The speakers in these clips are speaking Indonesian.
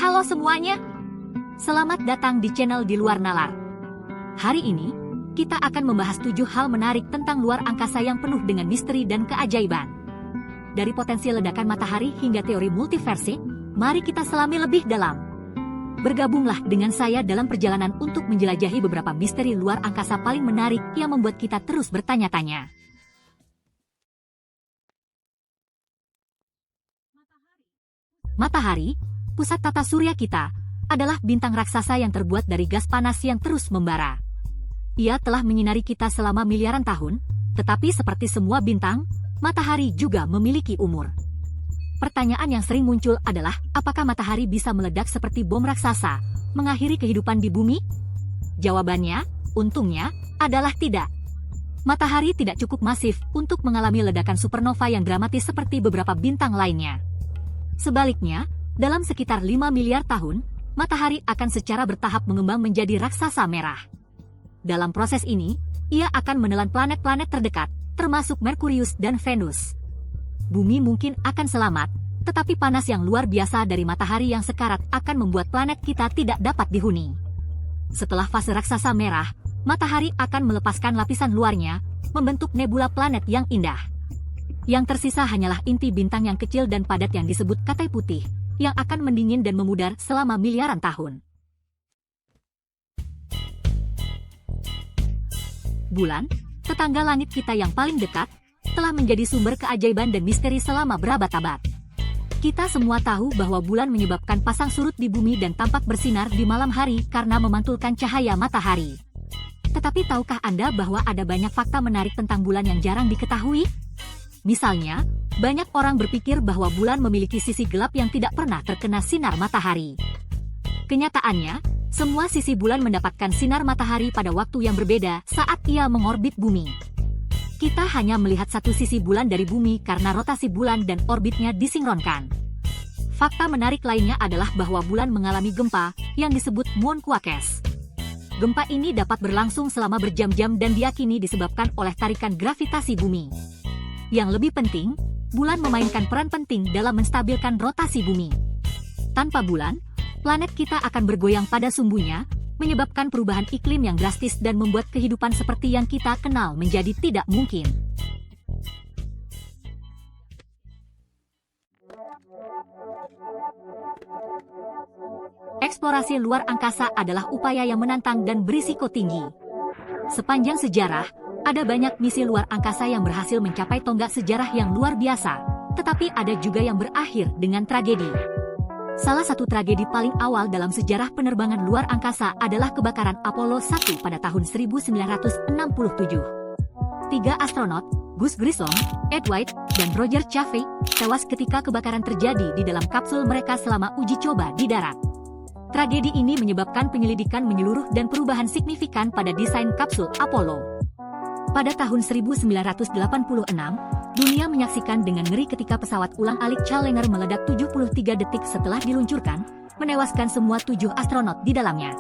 Halo semuanya, selamat datang di channel Di Luar Nalar. Hari ini, kita akan membahas 7 hal menarik tentang luar angkasa yang penuh dengan misteri dan keajaiban. Dari potensi ledakan matahari hingga teori multiverse, mari kita selami lebih dalam. Bergabunglah dengan saya dalam perjalanan untuk menjelajahi beberapa misteri luar angkasa paling menarik yang membuat kita terus bertanya-tanya. Matahari, pusat tata surya kita, adalah bintang raksasa yang terbuat dari gas panas yang terus membara. Ia telah menyinari kita selama miliaran tahun, tetapi seperti semua bintang, matahari juga memiliki umur. Pertanyaan yang sering muncul adalah, apakah matahari bisa meledak seperti bom raksasa, mengakhiri kehidupan di bumi? Jawabannya, untungnya, adalah tidak. Matahari tidak cukup masif untuk mengalami ledakan supernova yang dramatis seperti beberapa bintang lainnya. Sebaliknya, dalam sekitar 5 miliar tahun, matahari akan secara bertahap mengembang menjadi raksasa merah. Dalam proses ini, ia akan menelan planet-planet terdekat, termasuk Merkurius dan Venus. Bumi mungkin akan selamat, tetapi panas yang luar biasa dari matahari yang sekarat akan membuat planet kita tidak dapat dihuni. Setelah fase raksasa merah, matahari akan melepaskan lapisan luarnya, membentuk nebula planet yang indah. Yang tersisa hanyalah inti bintang yang kecil dan padat yang disebut katai putih, yang akan mendingin dan memudar selama miliaran tahun. Bulan, tetangga langit kita yang paling dekat, telah menjadi sumber keajaiban dan misteri selama berabad-abad. Kita semua tahu bahwa bulan menyebabkan pasang surut di bumi dan tampak bersinar di malam hari karena memantulkan cahaya matahari. Tetapi tahukah Anda bahwa ada banyak fakta menarik tentang bulan yang jarang diketahui? Misalnya, banyak orang berpikir bahwa bulan memiliki sisi gelap yang tidak pernah terkena sinar matahari. Kenyataannya, semua sisi bulan mendapatkan sinar matahari pada waktu yang berbeda saat ia mengorbit bumi. Kita hanya melihat satu sisi bulan dari bumi karena rotasi bulan dan orbitnya disinkronkan. Fakta menarik lainnya adalah bahwa bulan mengalami gempa yang disebut muon quakes. Gempa ini dapat berlangsung selama berjam-jam dan diyakini disebabkan oleh tarikan gravitasi bumi. Yang lebih penting, bulan memainkan peran penting dalam menstabilkan rotasi bumi. Tanpa bulan, planet kita akan bergoyang pada sumbunya, menyebabkan perubahan iklim yang drastis dan membuat kehidupan seperti yang kita kenal menjadi tidak mungkin. Eksplorasi luar angkasa adalah upaya yang menantang dan berisiko tinggi. Sepanjang sejarah, ada banyak misi luar angkasa yang berhasil mencapai tonggak sejarah yang luar biasa, tetapi ada juga yang berakhir dengan tragedi. Salah satu tragedi paling awal dalam sejarah penerbangan luar angkasa adalah kebakaran Apollo 1 pada tahun 1967. 3 astronot, Gus Grissom, Ed White, dan Roger Chaffee, tewas ketika kebakaran terjadi di dalam kapsul mereka selama uji coba di darat. Tragedi ini menyebabkan penyelidikan menyeluruh dan perubahan signifikan pada desain kapsul Apollo. Pada tahun 1986, dunia menyaksikan dengan ngeri ketika pesawat ulang-alik Challenger meledak 73 detik setelah diluncurkan, menewaskan semua 7 astronot di dalamnya.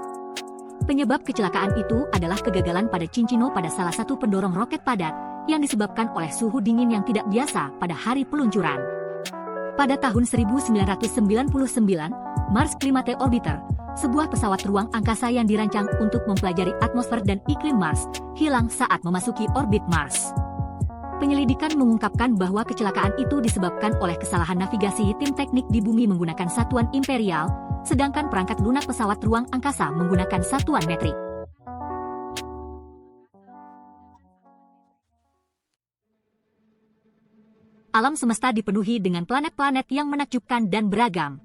Penyebab kecelakaan itu adalah kegagalan pada cincino pada salah satu pendorong roket padat, yang disebabkan oleh suhu dingin yang tidak biasa pada hari peluncuran. Pada tahun 1999, Mars Climate Orbiter, sebuah pesawat ruang angkasa yang dirancang untuk mempelajari atmosfer dan iklim Mars, hilang saat memasuki orbit Mars. Penyelidikan mengungkapkan bahwa kecelakaan itu disebabkan oleh kesalahan navigasi tim teknik di bumi menggunakan satuan imperial, sedangkan perangkat lunak pesawat ruang angkasa menggunakan satuan metrik. Alam semesta dipenuhi dengan planet-planet yang menakjubkan dan beragam.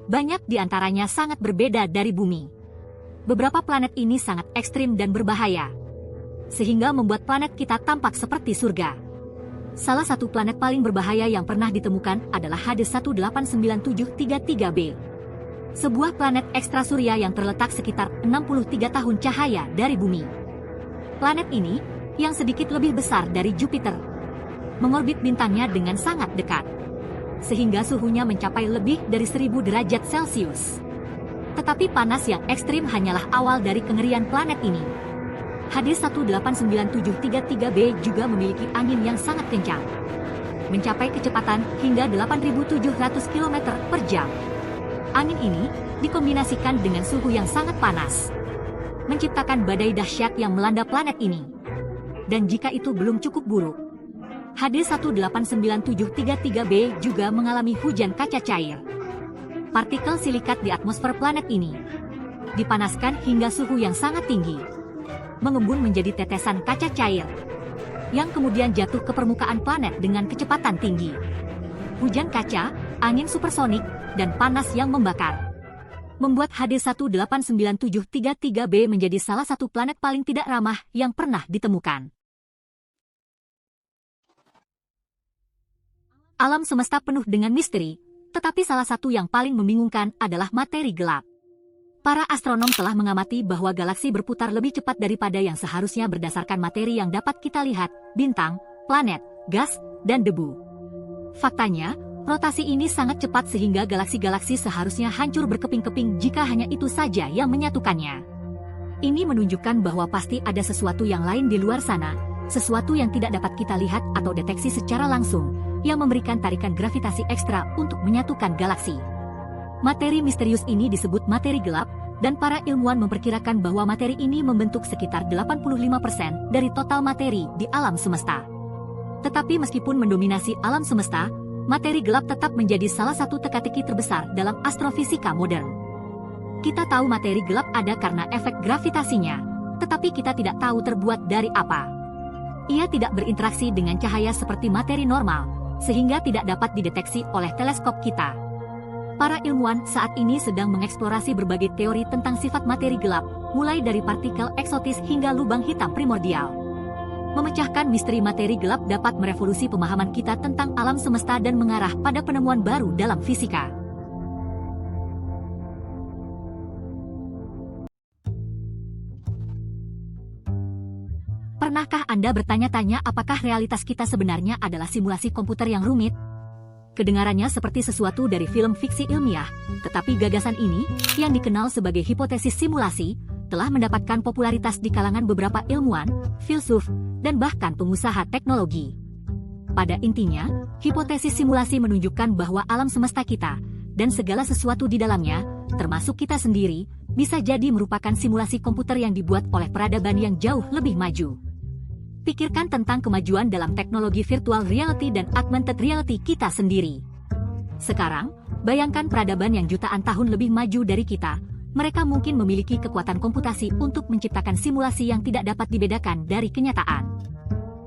Banyak di antaranya sangat berbeda dari bumi. Beberapa planet ini sangat ekstrim dan berbahaya, sehingga membuat planet kita tampak seperti surga. Salah satu planet paling berbahaya yang pernah ditemukan adalah HD 189733b. Sebuah planet ekstrasurya yang terletak sekitar 63 tahun cahaya dari bumi. Planet ini, yang sedikit lebih besar dari Jupiter, mengorbit bintangnya dengan sangat dekat, sehingga suhunya mencapai lebih dari 1000 derajat Celcius. Tetapi panas yang ekstrim hanyalah awal dari kengerian planet ini. HD 189733b juga memiliki angin yang sangat kencang, mencapai kecepatan hingga 8.700 km per jam. Angin ini dikombinasikan dengan suhu yang sangat panas, menciptakan badai dahsyat yang melanda planet ini. Dan jika itu belum cukup buruk, HD189733b juga mengalami hujan kaca cair. Partikel silikat di atmosfer planet ini dipanaskan hingga suhu yang sangat tinggi, mengembun menjadi tetesan kaca cair, yang kemudian jatuh ke permukaan planet dengan kecepatan tinggi. Hujan kaca, angin supersonik, dan panas yang membakar membuat HD189733b menjadi salah satu planet paling tidak ramah yang pernah ditemukan. Alam semesta penuh dengan misteri, tetapi salah satu yang paling membingungkan adalah materi gelap. Para astronom telah mengamati bahwa galaksi berputar lebih cepat daripada yang seharusnya berdasarkan materi yang dapat kita lihat, bintang, planet, gas, dan debu. Faktanya, rotasi ini sangat cepat sehingga galaksi-galaksi seharusnya hancur berkeping-keping jika hanya itu saja yang menyatukannya. Ini menunjukkan bahwa pasti ada sesuatu yang lain di luar sana, sesuatu yang tidak dapat kita lihat atau deteksi secara langsung, yang memberikan tarikan gravitasi ekstra untuk menyatukan galaksi. Materi misterius ini disebut materi gelap, dan para ilmuwan memperkirakan bahwa materi ini membentuk sekitar 85% dari total materi di alam semesta. Tetapi meskipun mendominasi alam semesta, materi gelap tetap menjadi salah satu teka-teki terbesar dalam astrofisika modern. Kita tahu materi gelap ada karena efek gravitasinya, tetapi kita tidak tahu terbuat dari apa. Ia tidak berinteraksi dengan cahaya seperti materi normal, sehingga tidak dapat dideteksi oleh teleskop kita. Para ilmuwan saat ini sedang mengeksplorasi berbagai teori tentang sifat materi gelap, mulai dari partikel eksotis hingga lubang hitam primordial. Memecahkan misteri materi gelap dapat merevolusi pemahaman kita tentang alam semesta dan mengarah pada penemuan baru dalam fisika. Pernahkah Anda bertanya-tanya apakah realitas kita sebenarnya adalah simulasi komputer yang rumit? Kedengarannya seperti sesuatu dari film fiksi ilmiah, tetapi gagasan ini, yang dikenal sebagai hipotesis simulasi, telah mendapatkan popularitas di kalangan beberapa ilmuwan, filsuf, dan bahkan pengusaha teknologi. Pada intinya, hipotesis simulasi menunjukkan bahwa alam semesta kita, dan segala sesuatu di dalamnya, termasuk kita sendiri, bisa jadi merupakan simulasi komputer yang dibuat oleh peradaban yang jauh lebih maju. Pikirkan tentang kemajuan dalam teknologi virtual reality dan augmented reality kita sendiri. Sekarang, bayangkan peradaban yang jutaan tahun lebih maju dari kita. Mereka mungkin memiliki kekuatan komputasi untuk menciptakan simulasi yang tidak dapat dibedakan dari kenyataan.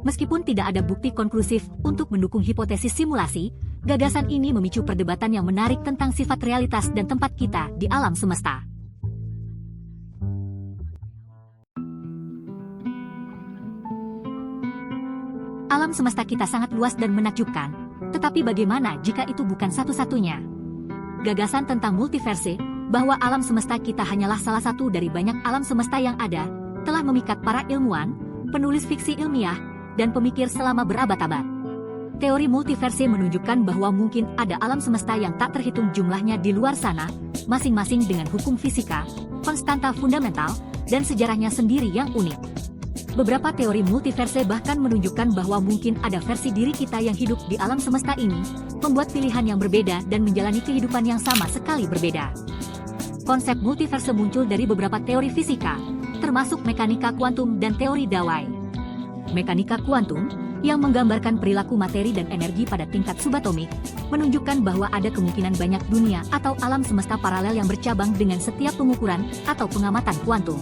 Meskipun tidak ada bukti konklusif untuk mendukung hipotesis simulasi, gagasan ini memicu perdebatan yang menarik tentang sifat realitas dan tempat kita di alam semesta. Alam semesta kita sangat luas dan menakjubkan, tetapi bagaimana jika itu bukan satu-satunya? Gagasan tentang multiverse, bahwa alam semesta kita hanyalah salah satu dari banyak alam semesta yang ada, telah memikat para ilmuwan, penulis fiksi ilmiah, dan pemikir selama berabad-abad. Teori multiverse menunjukkan bahwa mungkin ada alam semesta yang tak terhitung jumlahnya di luar sana, masing-masing dengan hukum fisika, konstanta fundamental, dan sejarahnya sendiri yang unik. Beberapa teori multiverse bahkan menunjukkan bahwa mungkin ada versi diri kita yang hidup di alam semesta ini, membuat pilihan yang berbeda dan menjalani kehidupan yang sama sekali berbeda. Konsep multiverse muncul dari beberapa teori fisika, termasuk mekanika kuantum dan teori Dawai. Mekanika kuantum, yang menggambarkan perilaku materi dan energi pada tingkat subatomik, menunjukkan bahwa ada kemungkinan banyak dunia atau alam semesta paralel yang bercabang dengan setiap pengukuran atau pengamatan kuantum.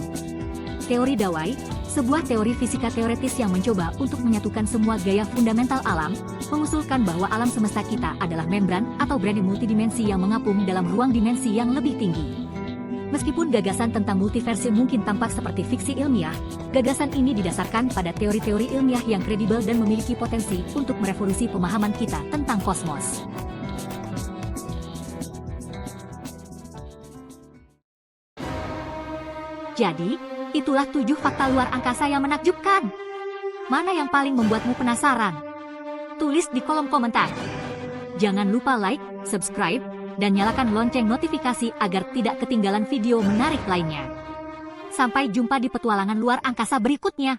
Teori Dawai, sebuah teori fisika teoretis yang mencoba untuk menyatukan semua gaya fundamental alam, mengusulkan bahwa alam semesta kita adalah membran atau brane multidimensi yang mengapung dalam ruang dimensi yang lebih tinggi. Meskipun gagasan tentang multiverse mungkin tampak seperti fiksi ilmiah, gagasan ini didasarkan pada teori-teori ilmiah yang kredibel dan memiliki potensi untuk merevolusi pemahaman kita tentang kosmos. Jadi, itulah 7 fakta luar angkasa yang menakjubkan. Mana yang paling membuatmu penasaran? Tulis di kolom komentar. Jangan lupa like, subscribe, dan nyalakan lonceng notifikasi agar tidak ketinggalan video menarik lainnya. Sampai jumpa di petualangan luar angkasa berikutnya.